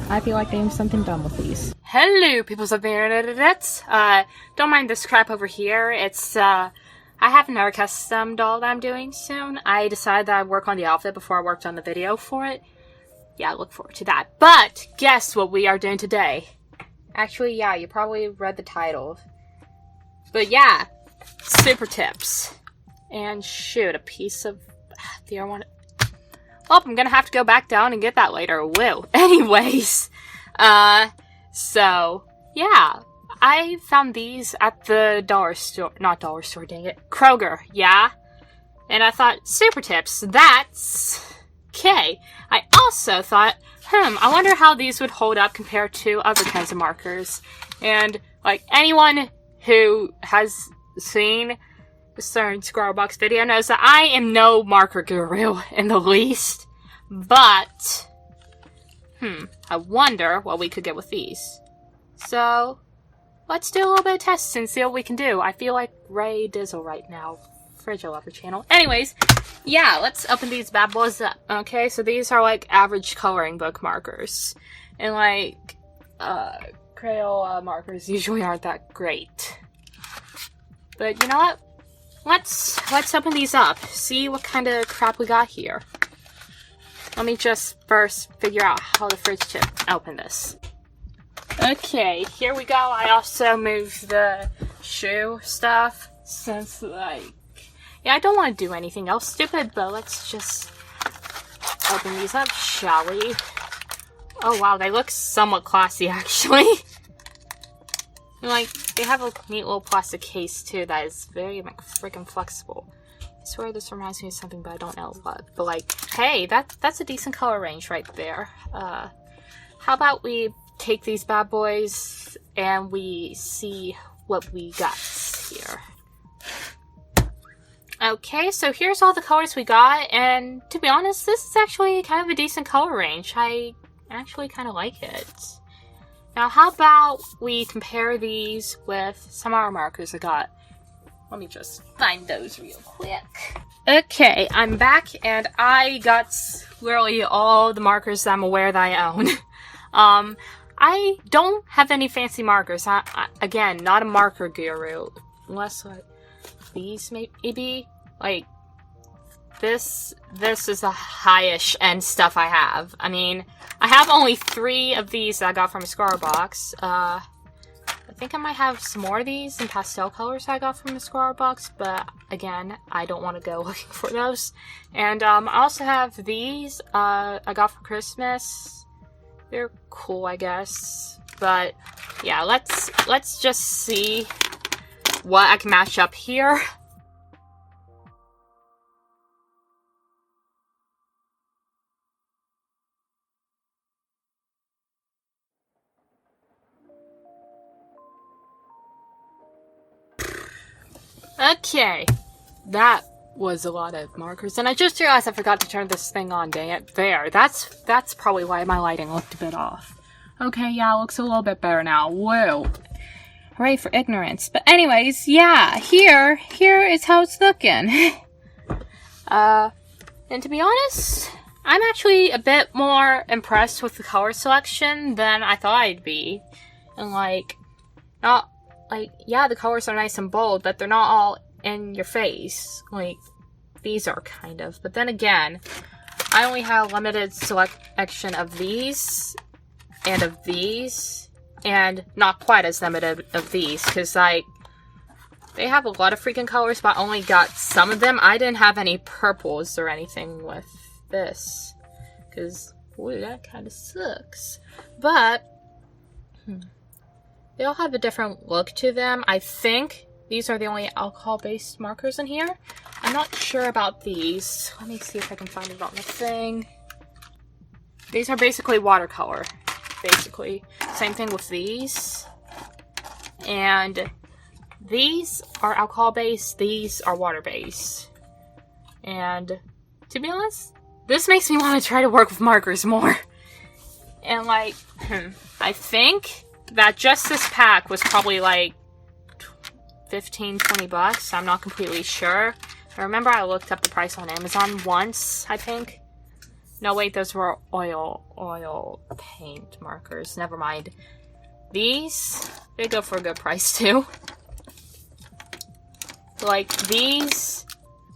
I feel like doing something dumb with these. Hello, peoples of the internet. Don't mind this crap over here. It's, I have another custom doll that I'm doing soon. I decided that I'd work on the outfit before I worked on the video for it. Yeah, look forward to that. But, guess what we are doing today? Actually, yeah, you probably read the title. But yeah, super tips. And shoot, a piece of the other one. Well, I'm gonna have to go back down and get that later. Woo. Anyways, so, yeah. I found these at the dollar store, not dollar store, dang it, Kroger, yeah? And I thought, super tips, that's okay. I also thought, I wonder how these would hold up compared to other kinds of markers. And, like, anyone who has seen the certain Scrawlbox video knows that I am no marker guru in the least. But, I wonder what we could get with these. So, let's do a little bit of tests and see what we can do. I feel like Ray Dizzle right now. Fragile Lover channel. Anyways, yeah, let's open these bad boys up. Okay, so these are like average coloring book markers. And like, Crayola markers usually aren't that great. But you know what? Let's open these up. See what kind of crap we got here. Let me just first figure out how the fridge to open this. Okay, here we go. I also moved the shoe stuff since, like, yeah, I don't want to do anything else stupid, but let's just open these up, shall we? Oh wow, they look somewhat classy, actually. And, like, they have a neat little plastic case, too, that is very, like, freaking flexible. I swear this reminds me of something, but I don't know what. But, like, hey, that's a decent color range right there. How about we take these bad boys and we see what we got here. Okay, so here's all the colors we got, and to be honest, this is actually kind of a decent color range. I actually kind of like it. Now, how about we compare these with some of our markers I got? Let me just find those real quick. Okay, I'm back, and I got literally all the markers that I'm aware that I own. I don't have any fancy markers. Again, not a marker guru. Unless, like, these maybe? Like, this is the high-ish end stuff I have. I mean, I have only 3 of these that I got from a Scrawlbox. I think I might have some more of these in pastel colors I got from the Scrawlbox, but again, I don't want to go looking for those. And I also have these I got for Christmas. They're cool, I guess. But yeah, let's just see what I can match up here. Okay, that was a lot of markers, and I just realized I forgot to turn this thing on, dang it. There, that's probably why my lighting looked a bit off. Okay, yeah, it looks a little bit better now. Whoa. Hooray for ignorance. But anyways, yeah, here is how it's looking. And to be honest, I'm actually a bit more impressed with the color selection than I thought I'd be. And like, yeah, the colors are nice and bold, but they're not all in your face. Like, these are kind of. But then again, I only have a limited selection of these, and of these, and not quite as limited of these, because, like, they have a lot of freaking colors, but I only got some of them. I didn't have any purples or anything with this, because, ooh, that kind of sucks. But, they all have a different look to them. I think these are the only alcohol-based markers in here. I'm not sure about these. Let me see if I can find it on the thing. These are basically watercolor. Basically. Same thing with these. And these are alcohol-based. These are water-based. And to be honest, this makes me want to try to work with markers more. And like, I think that just this pack was probably like 15-20 bucks. I'm not completely sure. I remember I looked up the price on Amazon once, I think. No, wait, those were oil paint markers. Never mind. These, they go for a good price too. Like, these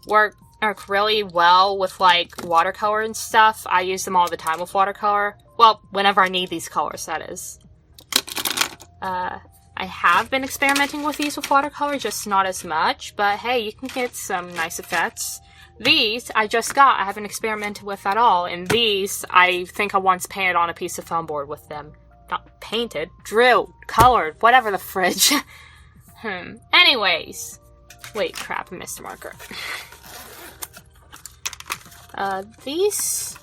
work really well with, like, watercolor and stuff. I use them all the time with watercolor. Well, whenever I need these colors, that is. I have been experimenting with these with watercolor, just not as much. But hey, you can get some nice effects. These, I just got. I haven't experimented with at all. And these, I think I once painted on a piece of foam board with them. Not painted, drilled, colored, whatever the fridge. Anyways. Wait, crap, I missed a marker. These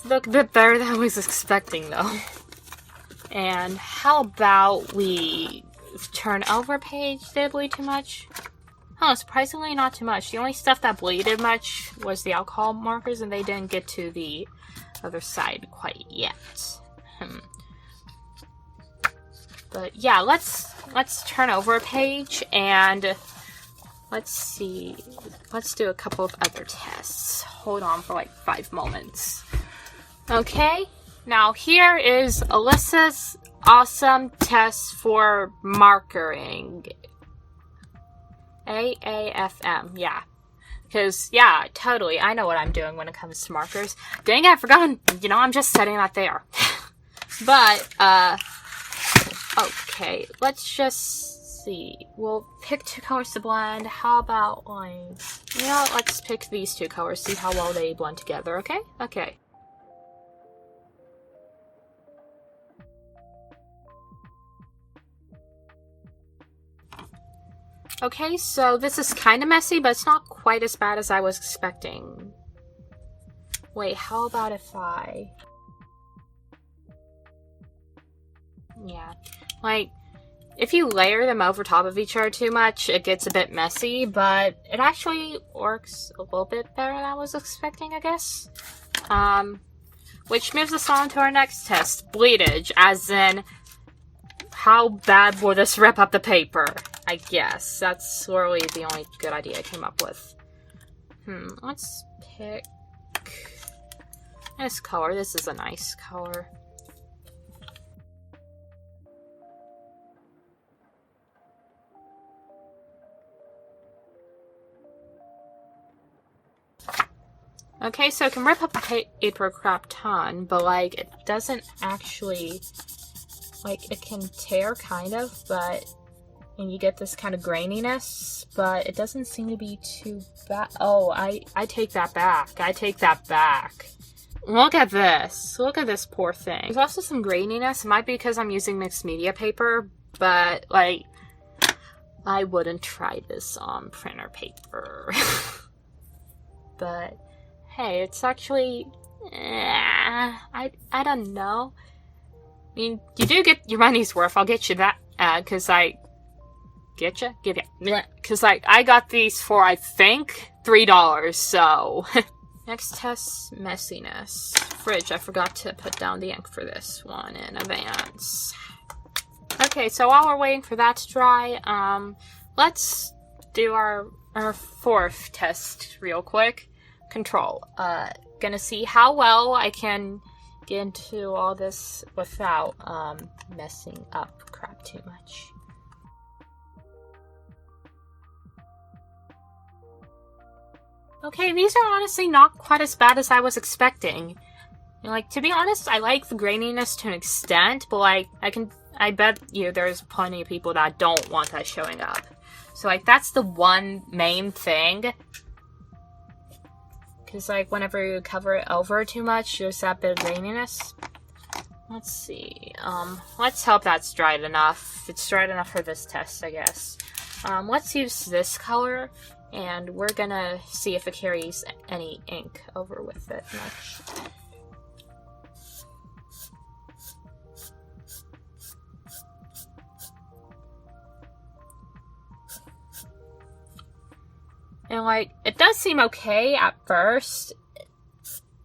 look a bit better than I was expecting, though. And how about we turn over a page? Did it bleed too much? Oh, surprisingly not too much. The only stuff that bleeded much was the alcohol markers, and they didn't get to the other side quite yet. But yeah, let's turn over a page, and let's see. Let's do a couple of other tests. Hold on for like 5 moments. Okay, now here is Alyssa's awesome test for markering. AAFM, yeah. Because, yeah, totally, I know what I'm doing when it comes to markers. Dang it, I forgot. You know, I'm just setting that there. But, okay, let's just see. We'll pick 2 colors to blend. How about, like, you know, let's pick these 2 colors, see how well they blend together, okay? Okay. Okay, so this is kind of messy, but it's not quite as bad as I was expecting. Wait, how about if I... Yeah, like, if you layer them over top of each other too much, it gets a bit messy, but it actually works a little bit better than I was expecting, I guess. Which moves us on to our next test, bleedage, as in, how bad will this rip up the paper? I guess. That's literally the only good idea I came up with. Let's pick this color. This is a nice color. Okay, so it can rip up the paper a crap ton, but like, it doesn't actually, like, it can tear kind of, but... And you get this kind of graininess, but it doesn't seem to be too bad. Oh, I take that back. I take that back. Look at this. Look at this poor thing. There's also some graininess. It might be because I'm using mixed media paper, but, like, I wouldn't try this on printer paper. But, hey, it's actually... I don't know. I mean, you do get your money's worth. I'll get you that, because because like I got these for, I think, $3, so next test, messiness. Fridge, I forgot to put down the ink for this one in advance. Okay, so while we're waiting for that to dry, let's do our 4th test real quick. Control. Gonna see how well I can get into all this without messing up crap too much. Okay, these are honestly not quite as bad as I was expecting. Like, to be honest, I like the graininess to an extent, but like, I bet you there's plenty of people that don't want that showing up. So like, that's the one main thing. Because like, whenever you cover it over too much, there's that bit of graininess. Let's see, let's hope that's dried enough. It's dried enough for this test, I guess. Let's use this color. And we're gonna see if it carries any ink over with it much. And like, it does seem okay at first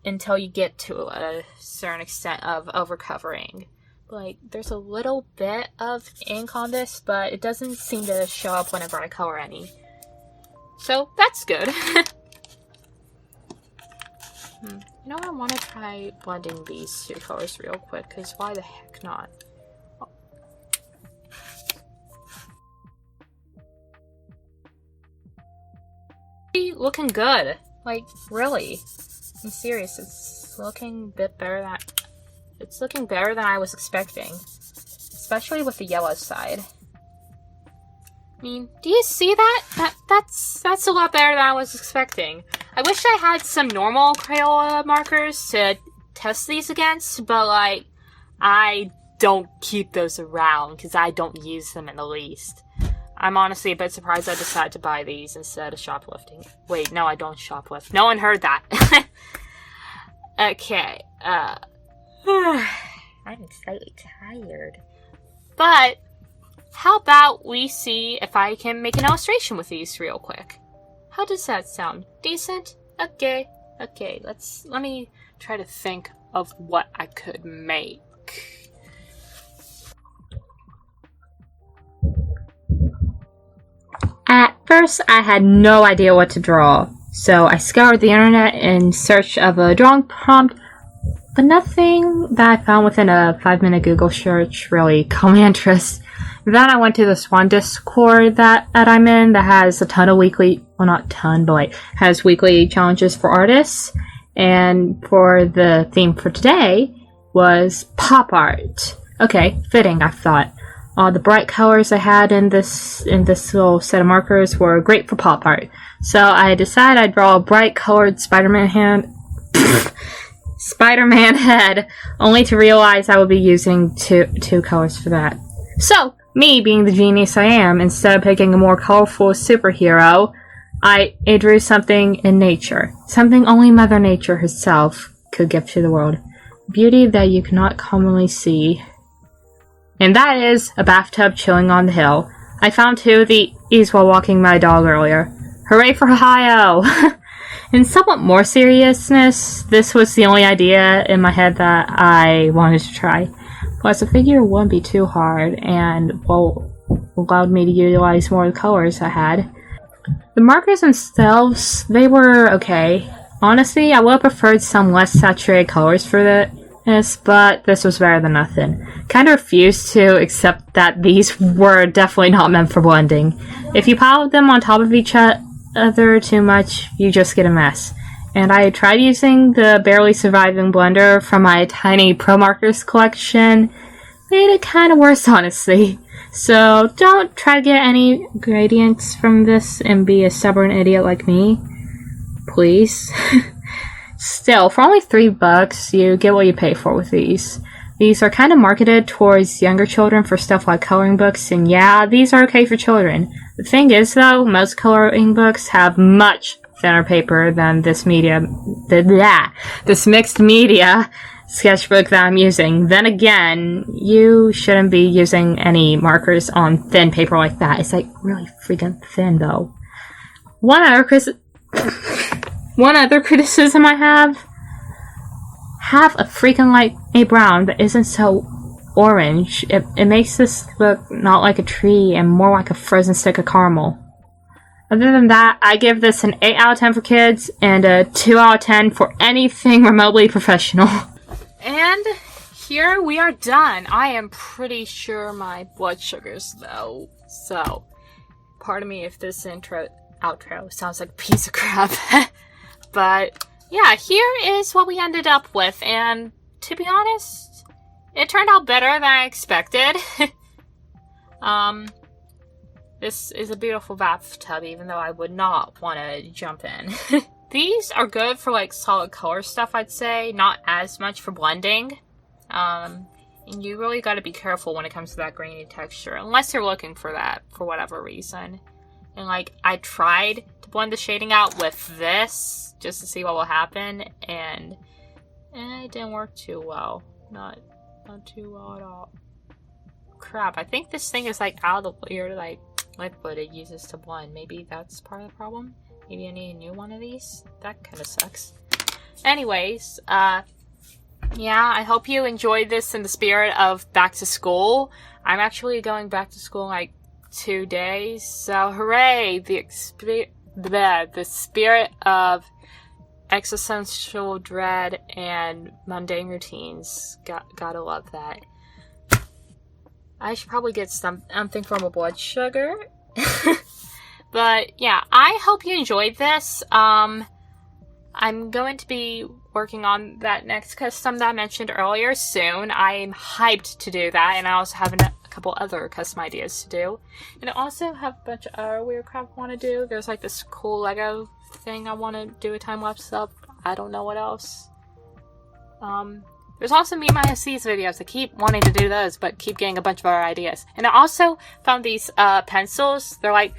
until you get to a certain extent of overcovering. Like, there's a little bit of ink on this, but it doesn't seem to show up whenever I color any. So, that's good. You know, I want to try blending these two colors real quick, because why the heck not? Looking good. Like, really. I'm serious, it's looking a bit better than... It's looking better than I was expecting. Especially with the yellow side. I mean, do you see that? That's a lot better than I was expecting. I wish I had some normal Crayola markers to test these against, but like, I don't keep those around because I don't use them in the least. I'm honestly a bit surprised I decided to buy these instead of shoplifting. Wait, no, I don't shoplift. No one heard that. Okay, I'm slightly tired. But, how about we see if I can make an illustration with these real quick? How does that sound? Decent? Okay, let me try to think of what I could make. At first, I had no idea what to draw, so I scoured the internet in search of a drawing prompt, but nothing that I found within a 5-minute Google search really caught my interest. Then I went to this one Discord that I'm in that has a ton of weekly, well not ton, but like has weekly challenges for artists, and for the theme for today was pop art. Okay, fitting, I thought. The bright colors I had in this little set of markers were great for pop art. So I decided I'd draw a bright colored Spider-Man head, only to realize I would be using two colors for that. So, me being the genius I am, instead of picking a more colorful superhero, I drew something in nature. Something only Mother Nature herself could give to the world. Beauty that you cannot commonly see. And that is a bathtub chilling on the hill. I found two of these while walking my dog earlier. Hooray for Ohio! In somewhat more seriousness, this was the only idea in my head that I wanted to try. Plus, the figure wouldn't be too hard, and, well, allowed me to utilize more of the colors I had. The markers themselves, they were okay. Honestly, I would have preferred some less saturated colors for this, but this was better than nothing. Kind of refused to accept that these were definitely not meant for blending. If you pile them on top of each other too much, you just get a mess. And I tried using the barely surviving blender from my tiny Pro Markers collection. Made it kind of worse, honestly. So don't try to get any gradients from this and be a stubborn idiot like me. Please. Still, for only $3, you get what you pay for with these. These are kind of marketed towards younger children for stuff like coloring books, and yeah, these are okay for children. The thing is, though, most coloring books have much thinner paper than this mixed media sketchbook that I'm using. Then again, you shouldn't be using any markers on thin paper like that. It's like really freaking thin, though. One other criticism I have a freaking light a brown that isn't so orange. It makes this look not like a tree and more like a frozen stick of caramel. Other than that, I give this an 8 out of 10 for kids and a 2 out of 10 for anything remotely professional. And here we are done. I am pretty sure my blood sugar's low, so pardon me if this outro sounds like a piece of crap. But yeah, here is what we ended up with, and to be honest, it turned out better than I expected. This is a beautiful bathtub, even though I would not want to jump in. These are good for like solid color stuff, I'd say, not as much for blending. And you really got to be careful when it comes to that grainy texture, unless you're looking for that for whatever reason. And like, I tried to blend the shading out with this just to see what will happen, and it didn't work too well. Not too well at all. Crap, I think this thing is like out of the weird like liquid it uses to blend. Maybe that's part of the problem. Maybe I need a new one of these. That kind of sucks. Anyways, yeah, I hope you enjoyed this in the spirit of back to school. I'm actually going back to school in like 2 days, so hooray! The spirit of existential dread and mundane routines. Gotta love that. I should probably get something for my blood sugar. But yeah, I hope you enjoyed this. I'm going to be working on that next custom that I mentioned earlier soon. I'm hyped to do that, and I also have a couple other custom ideas to do. And I also have a bunch of other weird crap I want to do. There's like this cool Lego thing I want to do a time-lapse of. I don't know what else. There's also Me Minus These videos. I keep wanting to do those, but keep getting a bunch of other ideas. And I also found these pencils. They're like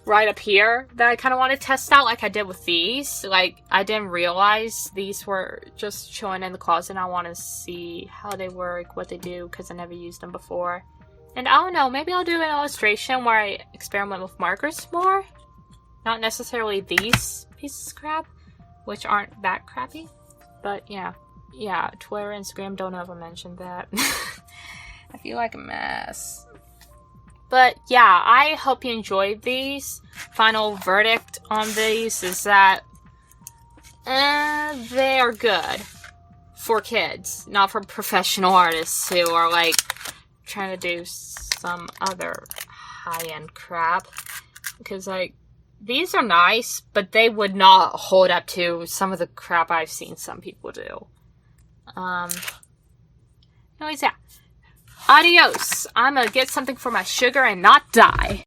right up here that I kind of want to test out like I did with these. Like, I didn't realize these were just chilling in the closet, and I want to see how they work, what they do, because I never used them before. And I don't know, maybe I'll do an illustration where I experiment with markers more. Not necessarily these pieces of crap, which aren't that crappy. But yeah. Yeah, Twitter, Instagram, don't ever mention that. I feel like a mess. But yeah, I hope you enjoyed these. Final verdict on these is that they are good for kids, not for professional artists who are like trying to do some other high-end crap. Because like, these are nice, but they would not hold up to some of the crap I've seen some people do. Anyways, yeah. Adios. I'm gonna get something for my sugar and not die.